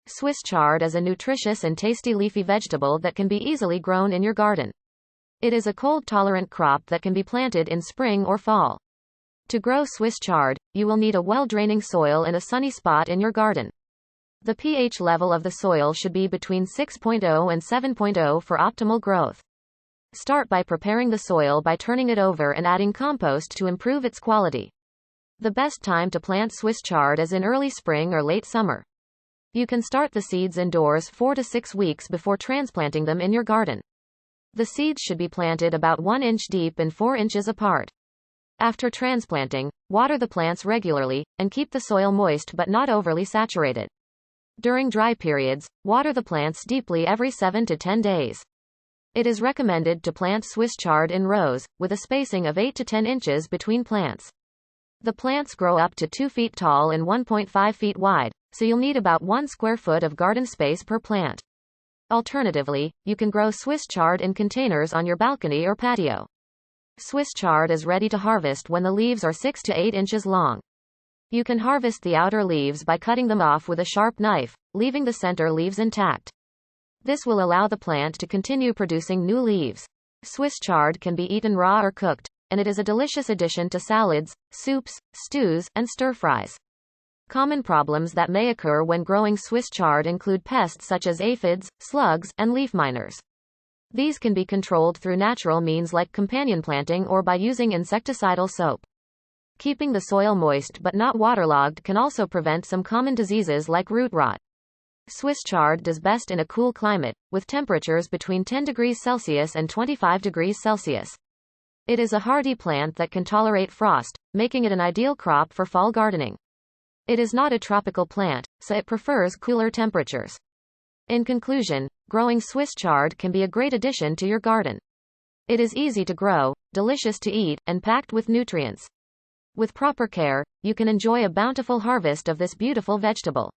Swiss chard is a nutritious and tasty leafy vegetable that can be easily grown in your garden. It is a cold-tolerant crop that can be planted in spring or fall. To grow Swiss chard, you will need a well-draining soil and a sunny spot in your garden. The pH level of the soil should be between 6.0 and 7.0 for optimal growth. Start by preparing the soil by turning it over and adding compost to improve its quality. The best time to plant Swiss chard is in early spring or late summer. You can start the seeds indoors 4 to 6 weeks before transplanting them in your garden. The seeds should be planted about 1 inch deep and 4 inches apart. After transplanting, water the plants regularly, and keep the soil moist but not overly saturated. During dry periods, water the plants deeply every 7 to 10 days. It is recommended to plant Swiss chard in rows, with a spacing of 8 to 10 inches between plants. The plants grow up to 2 feet tall and 1.5 feet wide, so you'll need about 1 square foot of garden space per plant. Alternatively, you can grow Swiss chard in containers on your balcony or patio. Swiss chard is ready to harvest when the leaves are 6 to 8 inches long. You can harvest the outer leaves by cutting them off with a sharp knife, leaving the center leaves intact. This will allow the plant to continue producing new leaves. Swiss chard can be eaten raw or cooked, and it is a delicious addition to salads, soups, stews, and stir-fries. Common problems that may occur when growing Swiss chard include pests such as aphids, slugs, and leaf miners. These can be controlled through natural means like companion planting or by using insecticidal soap. Keeping the soil moist but not waterlogged can also prevent some common diseases like root rot. Swiss chard does best in a cool climate, with temperatures between 10 degrees Celsius and 25 degrees Celsius. It is a hardy plant that can tolerate frost, making it an ideal crop for fall gardening. It is not a tropical plant, so it prefers cooler temperatures. In conclusion, growing Swiss chard can be a great addition to your garden. It is easy to grow, delicious to eat, and packed with nutrients. With proper care, you can enjoy a bountiful harvest of this beautiful vegetable.